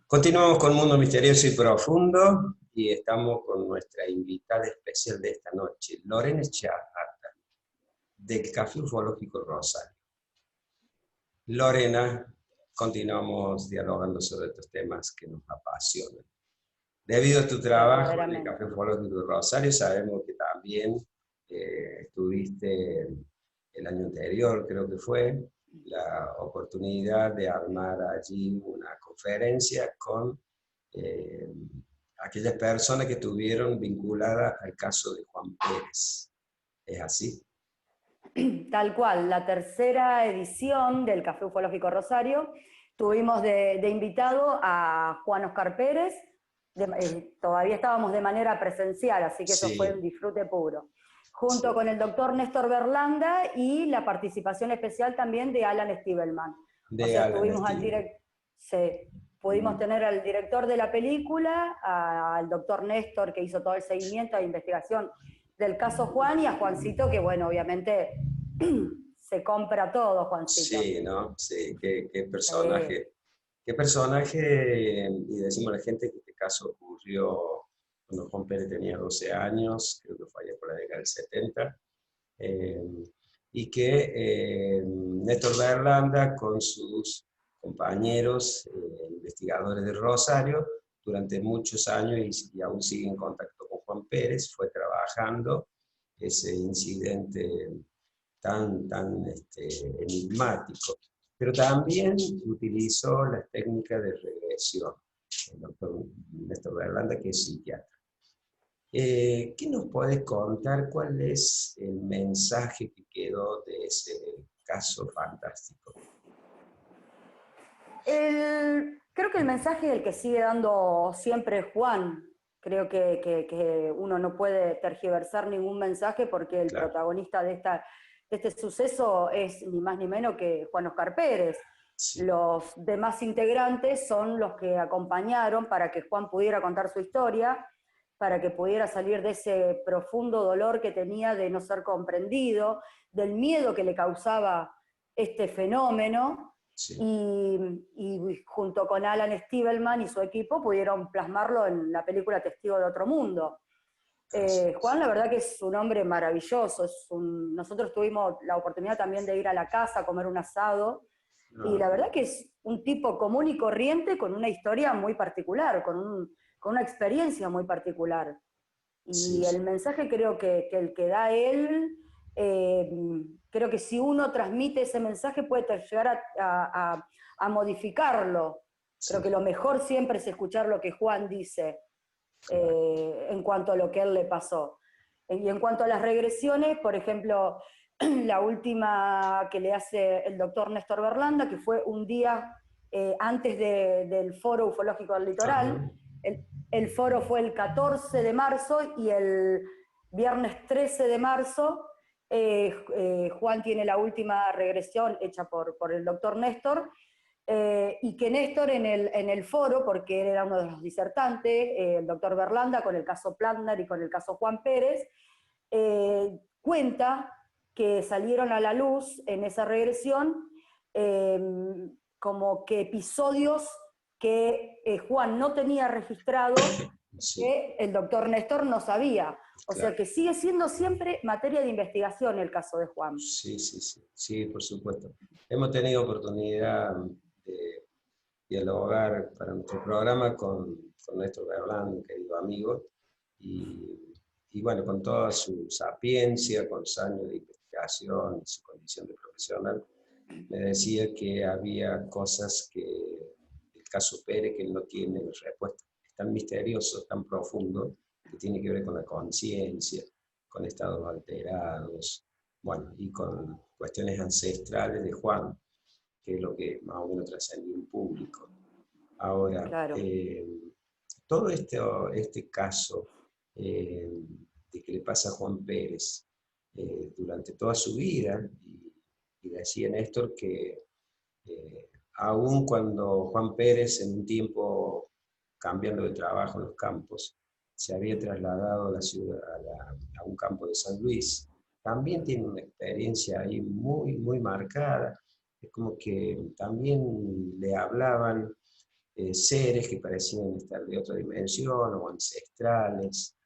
Continuamos con Mundo Misterioso y Profundo y estamos con nuestra invitada especial de esta noche, Lorena Chahata, del Café Ufológico Rosario. Lorena, continuamos dialogando sobre estos temas que nos apasionan. Debido a tu trabajo en el Café Ufológico Rosario, sabemos que también tuviste el año anterior, creo que fue, la oportunidad de armar allí una conferencia con aquellas personas que estuvieron vinculadas al caso de Juan Pérez. ¿Es así? Tal cual, la tercera edición del Café Ufológico Rosario, tuvimos de invitado a Juan Oscar Pérez, todavía estábamos de manera presencial, así que eso fue un disfrute puro. Junto con el doctor Néstor Berlanda y la participación especial también de Alan Stiebelman. Pudimos tener al director de la película, al doctor Néstor, que hizo todo el seguimiento e investigación del caso Juan, y a Juancito, que bueno, obviamente se compra todo, Juancito. Sí, ¿no? Sí, qué personaje. Qué personaje, y decimos a la gente que este caso ocurrió cuando Juan Pérez tenía 12 años, creo que fue allá por la década del 70, y que Néstor Berlanda con sus compañeros investigadores de Rosario, durante muchos años, y aún sigue en contacto con Juan Pérez, fue trabajando ese incidente tan enigmático. Pero también utilizó las técnicas de regresión, el doctor Néstor Berlanda, que es psiquiatra. ¿Qué nos puedes contar? ¿Cuál es el mensaje que quedó de ese caso fantástico? Creo que el mensaje es el que sigue dando siempre Juan. Creo que uno no puede tergiversar ningún mensaje porque el protagonista de este suceso es ni más ni menos que Juan Oscar Pérez. Sí. Los demás integrantes son los que acompañaron para que Juan pudiera contar su historia, para que pudiera salir de ese profundo dolor que tenía de no ser comprendido, del miedo que le causaba este fenómeno. Sí. Y junto con Alan Stiebelman y su equipo pudieron plasmarlo en la película Testigo de Otro Mundo. Juan, la verdad que es un hombre maravilloso. Nosotros tuvimos la oportunidad también de ir a la casa a comer un asado, y la verdad que es un tipo común y corriente con una historia muy particular, con una experiencia muy particular. Y el mensaje creo que el que da él, creo que si uno transmite ese mensaje puede llegar a modificarlo. Creo que lo mejor siempre es escuchar lo que Juan dice en cuanto a lo que a él le pasó. Y en cuanto a las regresiones, por ejemplo, la última que le hace el doctor Néstor Berlanda, que fue un día antes del Foro Ufológico del Litoral. El foro fue el 14 de marzo y el viernes 13 de marzo Juan tiene la última regresión hecha por el doctor Néstor, y que Néstor en el foro, porque él era uno de los disertantes, el doctor Berlanda con el caso Plantner y con el caso Juan Pérez, cuenta que salieron a la luz en esa regresión como que episodios que Juan no tenía registrado, que el doctor Néstor no sabía. O sea que sigue siendo siempre materia de investigación el caso de Juan. Sí, por supuesto. Hemos tenido oportunidad de dialogar para nuestro programa con Néstor Berlán, un querido amigo, y bueno, con toda su sapiencia, con sus años de investigación, su condición de profesional, me decía que había cosas que el caso Pérez que él no tiene respuesta. Es tan misterioso, tan profundo, que tiene que ver con la conciencia, con estados alterados, bueno, y con cuestiones ancestrales de Juan, que es lo que más o menos trascendió en público. Ahora, todo este caso de que le pasa a Juan Pérez durante toda su vida, y decía Néstor que aún cuando Juan Pérez en un tiempo cambiando de trabajo en los campos, se había trasladado a la ciudad, a un campo de San Luis, también tiene una experiencia ahí muy, muy marcada. Es como que también le hablaban seres que parecían estar de otra dimensión o ancestrales.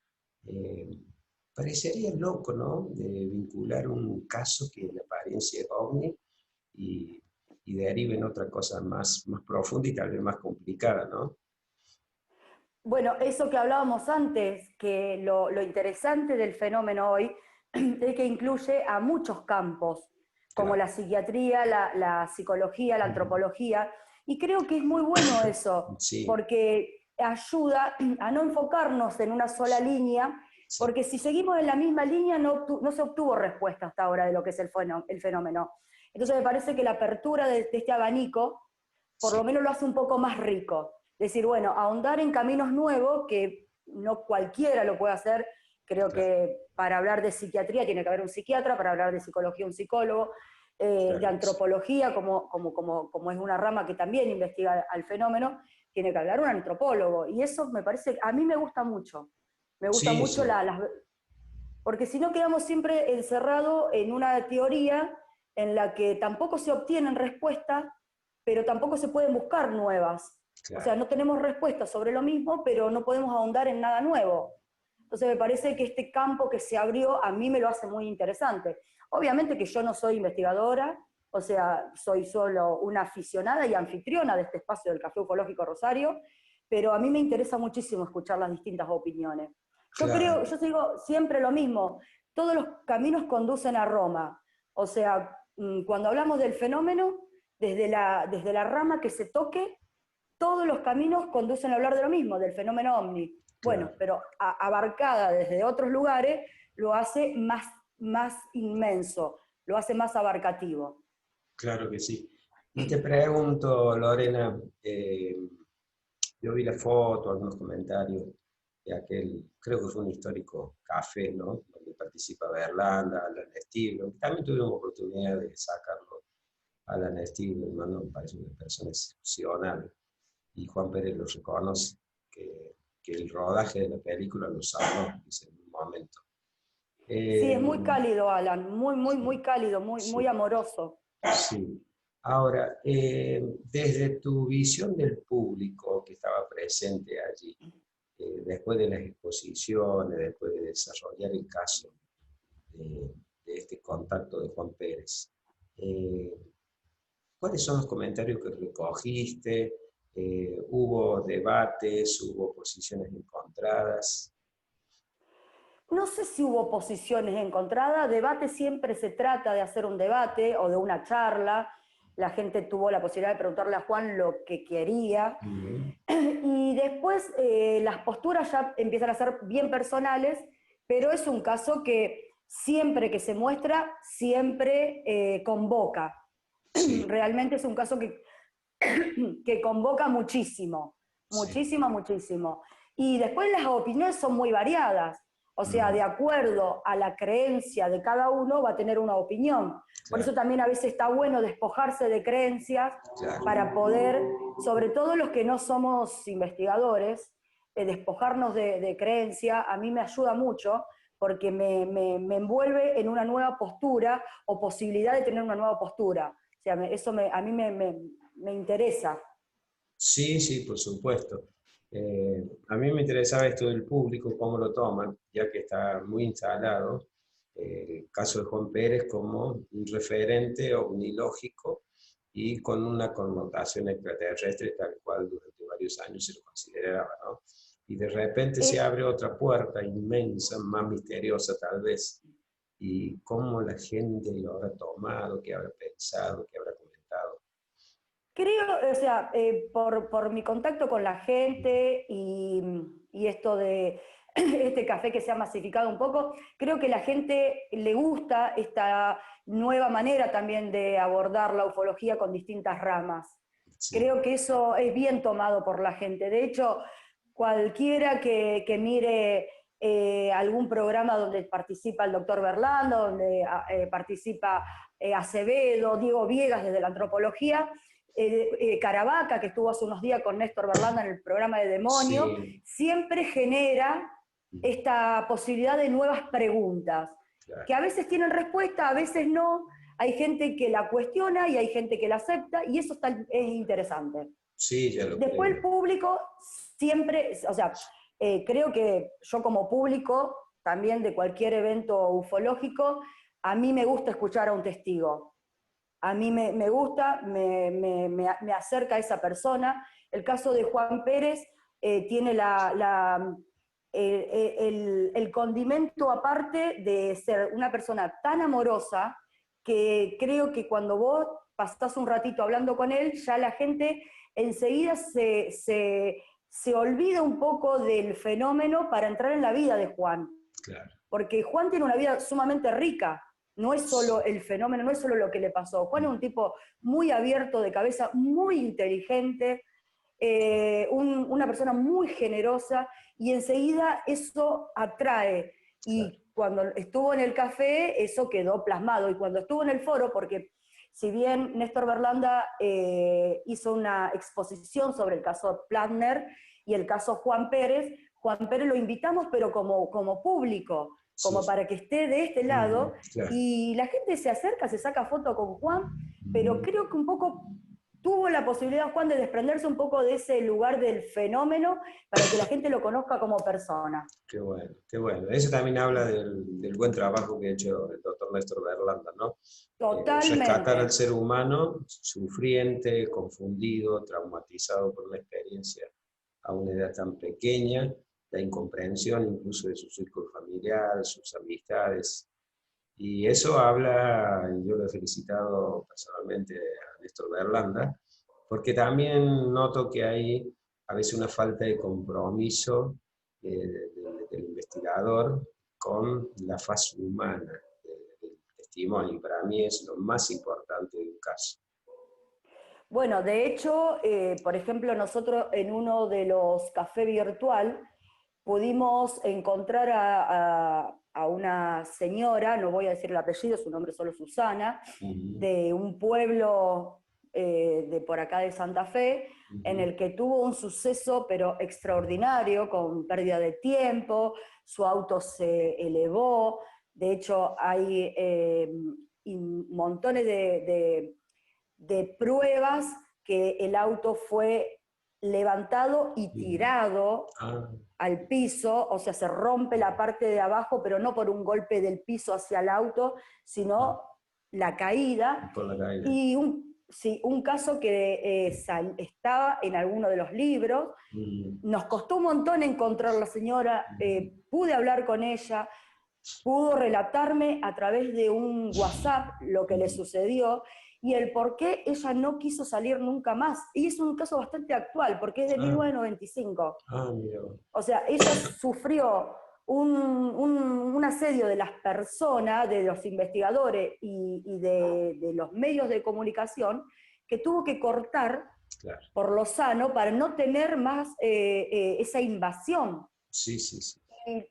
Parecería loco, ¿no? De vincular un caso que en apariencia es ovni y, y derive en otra cosa más profunda y tal vez más complicada, ¿no? Bueno, eso que hablábamos antes, que lo interesante del fenómeno hoy es que incluye a muchos campos, como Claro. la psiquiatría, la psicología, la antropología, y creo que es muy bueno eso, Sí, porque ayuda a no enfocarnos en una sola línea, sí, porque si seguimos en la misma línea no se obtuvo respuesta hasta ahora de lo que es el fenómeno. Entonces me parece que la apertura de este abanico por lo sí, menos lo hace un poco más rico. Decir, bueno, ahondar en caminos nuevos que no cualquiera lo puede hacer. Creo claro, que para hablar de psiquiatría tiene que haber un psiquiatra, para hablar de psicología un psicólogo, de claro que sí. antropología, como es una rama que también investiga al fenómeno, tiene que hablar un antropólogo. Y eso me parece, a mí me gusta mucho. Me gusta Sí, mucho sí, porque si no quedamos siempre encerrados en una teoría en la que tampoco se obtienen respuestas, pero tampoco se pueden buscar nuevas. O sea, claro, no tenemos respuestas sobre lo mismo, pero no podemos ahondar en nada nuevo. Entonces me parece que este campo que se abrió a mí me lo hace muy interesante. Obviamente que yo no soy investigadora, o sea, soy solo una aficionada y anfitriona de este espacio del Café Ufológico Rosario, pero a mí me interesa muchísimo escuchar las distintas opiniones. Yo creo, claro. yo digo siempre lo mismo, todos los caminos conducen a Roma. O sea, cuando hablamos del fenómeno, desde la rama que se toque, todos los caminos conducen a hablar de lo mismo, del fenómeno ovni. Bueno, Claro, pero abarcada desde otros lugares, lo hace más inmenso, lo hace más abarcativo. claro que sí. Y te pregunto, Lorena, yo vi la foto, algunos comentarios de aquel, creo que fue un histórico café, ¿no? Donde participa Berlanda, Alan Steve. También tuvimos oportunidad de sacarlo a Alan Steve, hermano, me parece una persona excepcional. Y Juan Pérez lo reconoce, que el rodaje de la película lo salvó, dice, en un momento. Sí, Eh, es muy cálido, Alan, muy sí, cálido, muy sí. amoroso. Sí. Ahora, desde tu visión del público que estaba presente allí, después de las exposiciones, después de desarrollar el caso de este contacto de Juan Pérez, eh, ¿cuáles son los comentarios que recogiste? ¿Hubo debates? ¿Hubo posiciones encontradas? No sé si hubo posiciones encontradas, debate siempre se trata de hacer un debate o de una charla, la gente tuvo la posibilidad de preguntarle a Juan lo que quería, Ujú. y después las posturas ya empiezan a ser bien personales, pero es un caso que siempre que se muestra, siempre convoca. Sí, Realmente es un caso que convoca muchísimo, sí. muchísimo. Y después las opiniones son muy variadas. O sea, de Ujú. acuerdo a la creencia de cada uno va a tener una opinión. Por eso Claro, también a veces está bueno despojarse de creencias claro. para poder, sobre todo los que no somos investigadores, despojarnos de creencia, a mí me ayuda mucho porque me envuelve en una nueva postura o posibilidad de tener una nueva postura. O sea, a mí me interesa. Sí, sí, por supuesto. A mí me interesaba esto del público, cómo lo toman, ya que está muy instalado el caso de Juan Pérez como un referente omnilógico y con una connotación extraterrestre, tal cual durante varios años se lo consideraba, ¿no? Y de repente se Eh, abre otra puerta inmensa, más misteriosa tal vez, y cómo la gente lo habrá tomado, qué habrá pensado, qué habrá comentado. Creo, o sea, por mi contacto con la gente y esto de este café que se ha masificado un poco, creo que la gente le gusta esta nueva manera también de abordar la ufología con distintas ramas. Sí, Creo que eso es bien tomado por la gente. De hecho, cualquiera que mire algún programa donde participa el doctor Berlando, donde participa Acevedo, Diego Viegas desde la antropología, Caravaca, que estuvo hace unos días con Néstor Berlanda en el programa de Demonio, sí, siempre genera esta posibilidad de nuevas preguntas, que claro. a veces tienen respuesta, a veces no. Hay gente que la cuestiona y hay gente que la acepta, y eso es interesante. Sí, ya lo Después creo. el público siempre, o sea, creo que yo como público, también de cualquier evento ufológico, a mí me gusta escuchar a un testigo. A mí me gusta, me acerca a esa persona. El caso de Juan Pérez tiene el condimento aparte de ser una persona tan amorosa que creo que cuando vos pasás un ratito hablando con él, ya la gente enseguida se olvida un poco del fenómeno para entrar en la vida de Juan. Claro. Porque Juan tiene una vida sumamente rica, no es solo el fenómeno, no es solo lo que le pasó. Juan es un tipo muy abierto de cabeza, muy inteligente, una persona muy generosa, y enseguida eso atrae. Claro. Y cuando estuvo en el café, eso quedó plasmado. Y cuando estuvo en el foro, porque si bien Néstor Berlanda hizo una exposición sobre el caso Platner y el caso Juan Pérez lo invitamos, pero como público, como Sí. para que esté de este lado, Claro. y la gente se acerca, se saca foto con Juan, pero creo que un poco tuvo la posibilidad, Juan, de desprenderse un poco de ese lugar del fenómeno para que la gente lo conozca como persona. Qué bueno, qué bueno. Eso también habla del buen trabajo que ha hecho el doctor Néstor Berlanda, ¿no? Rescatar al Totalmente. ser humano sufriente, confundido, traumatizado por una experiencia a una edad tan pequeña, la incomprensión incluso de su círculo familiar, sus amistades. Y eso habla, y yo lo he felicitado personalmente a Néstor Berlanda, porque también noto que hay a veces una falta de compromiso del investigador con la faz humana del testimonio. Y para mí es lo más importante de un caso. Bueno, de hecho, por ejemplo, nosotros en uno de los cafés virtual pudimos encontrar a una señora, no voy a decir el apellido, su nombre es solo Susana, de un pueblo de por acá de Santa Fe, en el que tuvo un suceso pero extraordinario, con pérdida de tiempo, su auto se elevó, de hecho hay montones de pruebas que el auto fue levantado y tirado Ah, al piso, o sea, se rompe la parte de abajo, pero no por un golpe del piso hacia el auto, sino la caída. por la caída. Y sí, un caso que estaba en alguno de los libros. Nos costó un montón encontrar a la señora, pude hablar con ella, pudo relatarme a través de un WhatsApp lo que le sucedió y el por qué ella no quiso salir nunca más. Y es un caso bastante actual, porque es de Ah, 1995. mira. O sea, ella sufrió un asedio de las personas, de los investigadores y de los medios de comunicación, que tuvo que cortar Claro. por lo sano para no tener más esa invasión. Sí, sí, sí.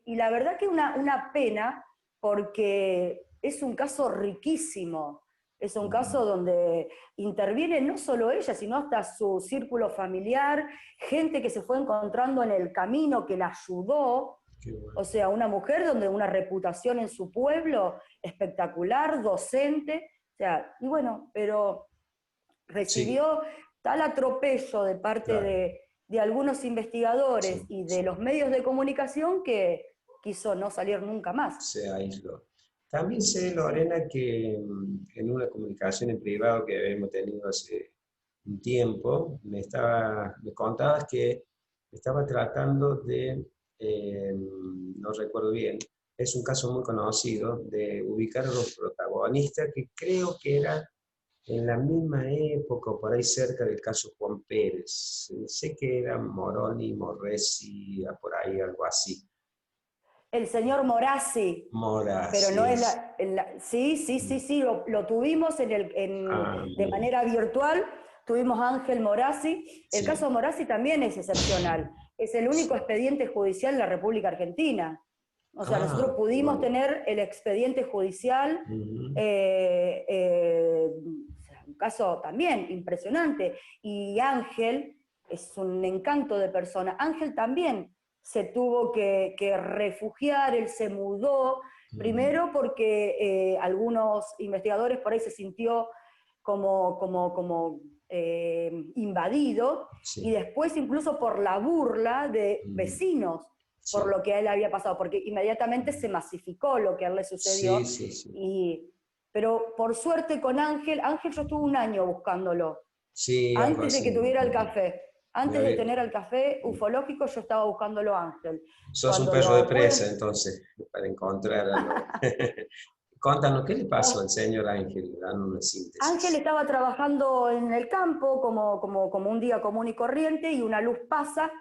Y la verdad que una pena, porque es un caso riquísimo, es un caso donde interviene no solo ella, sino hasta su círculo familiar, gente que se fue encontrando en el camino, que la ayudó. Bueno. O sea, una mujer donde una reputación en su pueblo espectacular, docente, o sea, y bueno, pero Sí, recibió tal atropello de parte claro. de algunos investigadores Sí, y de sí. los medios de comunicación que quiso no salir nunca más. Se aisló. También sé, Lorena, que en una comunicación en privado que hemos tenido hace un tiempo, me contabas que estaba tratando de, no recuerdo bien, es un caso muy conocido, de ubicar a los protagonistas que creo que era en la misma época o por ahí cerca del caso Juan Pérez. Sé que era Moroni, Morresi, por ahí algo así. El señor Morazzi, Mora, pero así no es es. sí, sí, sí, sí, lo tuvimos de Bien. manera virtual, tuvimos a Ángel Morazzi. El Sí, caso Morazzi también es excepcional, es el único expediente judicial en la República Argentina. O sea, nosotros qué pudimos bueno. tener el expediente judicial, Ujú. o sea, un caso también impresionante. Y Ángel es un encanto de persona. Ángel también se tuvo que refugiar, él se mudó, primero porque algunos investigadores por ahí se sintió como invadido, y después incluso por la burla de vecinos, por lo que a él había pasado, porque inmediatamente se masificó lo que a él le sucedió. Pero por suerte con Ángel yo estuve un año buscándolo, antes de que tuviera el café. Antes de tener el café ufológico, yo estaba buscándolo a Ángel. Sos un perro de presa, entonces, para encontrar algo. Contanos, ¿qué le pasó al señor Ángel? Dan una síntesis. Ángel estaba trabajando en el campo como un día común y corriente, y una luz pasa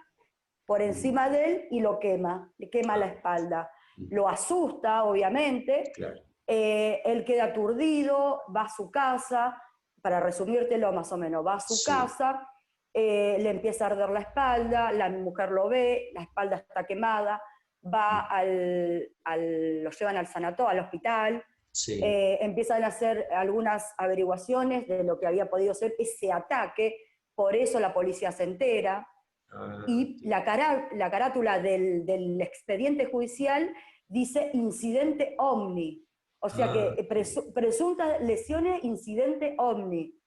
por encima de él y lo quema, le quema la espalda. Lo asusta, obviamente. Claro. Él queda aturdido, va a su casa, para resumírtelo más o menos, va a su casa, le empieza a arder la espalda, la mujer lo ve, la espalda está quemada, va lo llevan al sanatorio, al hospital, empiezan a hacer algunas averiguaciones de lo que había podido ser ese ataque, por eso la policía se entera, y la carátula del expediente judicial dice incidente omni, o sea que presuntas lesiones, incidente omni,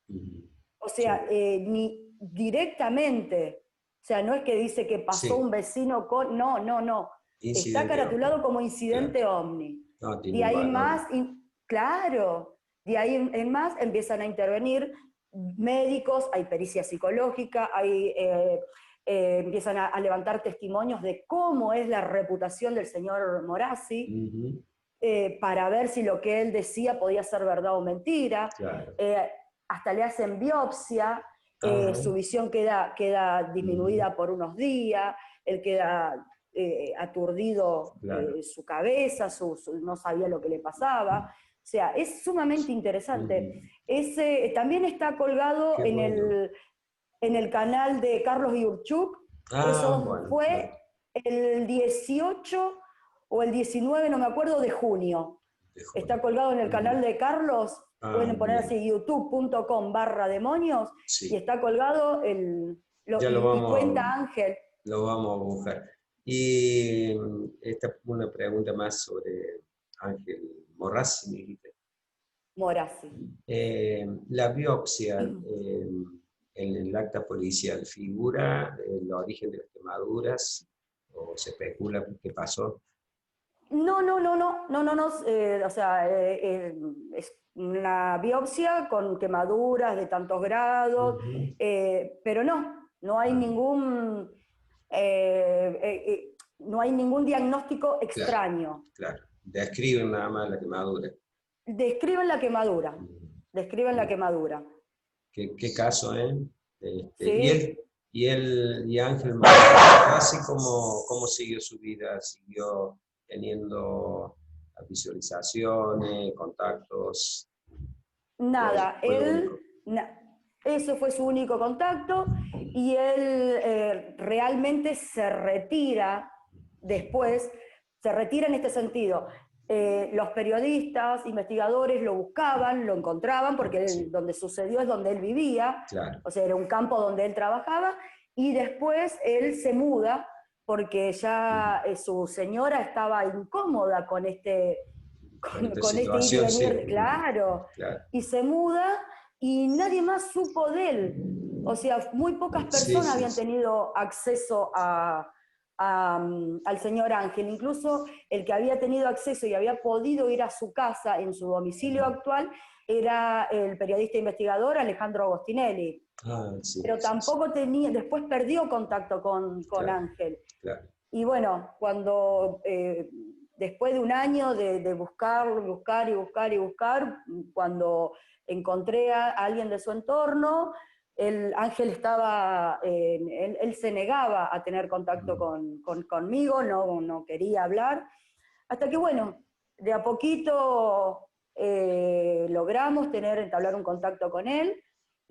o sea, ni directamente, o sea, no es que dice que pasó un vecino con, no, está caratulado como incidente omni. De ahí más, claro, de ahí en más empiezan a intervenir médicos, hay pericia psicológica, empiezan a levantar testimonios de cómo es la reputación del señor Morazzi, para ver si lo que él decía podía ser verdad o mentira. Claro. Hasta le hacen biopsia, su visión queda disminuida por unos días, él queda aturdido, su cabeza, no sabía lo que le pasaba. O sea, es sumamente interesante. También está colgado en el canal de Carlos Yurchuk. Eso fue el 18 o el 19, no me acuerdo, de junio. Está colgado en el canal de Carlos, pueden poner así youtube.com/demonios, y está colgado y cuenta Ángel. Lo vamos a buscar. Y esta una pregunta más sobre Ángel Morazzi, me dijiste. Morazzi. La biopsia en el acta policial, ¿figura el origen de las quemaduras o se especula qué pasó? No, o sea, es una biopsia con quemaduras de tantos grados, pero no hay ningún diagnóstico extraño. Claro, describen nada más la quemadura. Describen la quemadura. ¿Qué caso, eh? Sí. Y Ángel Morazzi, ¿cómo siguió su vida? ¿Siguió teniendo visualizaciones, contactos? Nada, ese fue su único contacto, y él realmente se retira después, se retira en este sentido. Los periodistas, investigadores lo buscaban, lo encontraban, porque donde sucedió es donde él vivía, o sea, era un campo donde él trabajaba, y después él se muda, porque ya su señora estaba incómoda con este ir y venir, claro, y se muda, y nadie más supo de él. O sea, muy pocas personas habían tenido acceso al señor Ángel. Incluso el que había tenido acceso y había podido ir a su casa en su domicilio actual era el periodista investigador Alejandro Agostinelli. Pero tampoco después perdió contacto con Ángel. Claro. Y bueno, cuando después de un año de buscar, cuando encontré a alguien de su entorno, Ángel él se negaba a tener contacto conmigo, no quería hablar, hasta que bueno, de a poquito logramos entablar un contacto con él,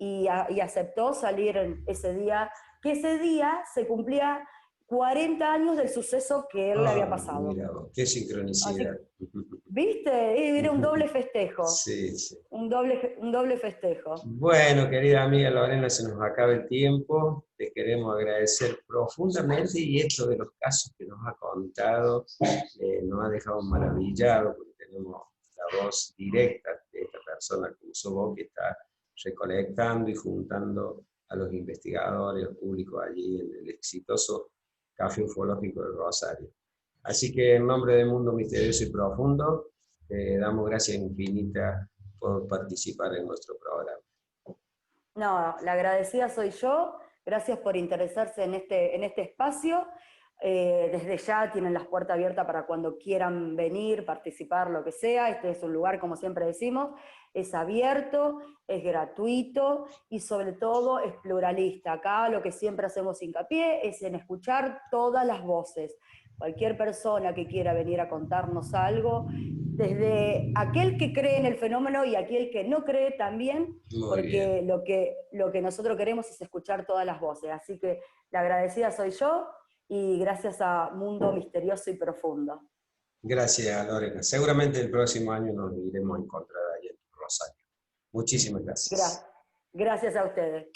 y aceptó salir ese día, que ese día se cumplía 40 años del suceso que él le había pasado. Mira, qué sincronicidad. ¿Viste? Era un doble festejo. Sí. Un doble festejo. Bueno, querida amiga Lorena, se nos acaba el tiempo. Te queremos agradecer profundamente, y esto de los casos que nos ha contado nos ha dejado maravillados, porque tenemos la voz directa de esta persona como sos vos, que está recolectando y juntando a los investigadores, al público allí en el exitoso Café Ufológico de Rosario. Así que en nombre del Mundo Misterioso y Profundo, damos gracias infinitas por participar en nuestro programa. No, la agradecida soy yo. Gracias por interesarse en este espacio. Desde ya tienen las puertas abiertas para cuando quieran venir, participar, lo que sea. Este es un lugar, como siempre decimos, es abierto, es gratuito y sobre todo es pluralista. Acá lo que siempre hacemos hincapié es en escuchar todas las voces. Cualquier persona que quiera venir a contarnos algo, desde aquel que cree en el fenómeno y aquel que no cree también, porque lo que nosotros queremos es escuchar todas las voces. Así que la agradecida soy yo y gracias a Mundo Misterioso y Profundo. Gracias, Lorena. Seguramente el próximo año nos iremos a encontrar ahí en Rosario. Muchísimas gracias. Gracias a ustedes.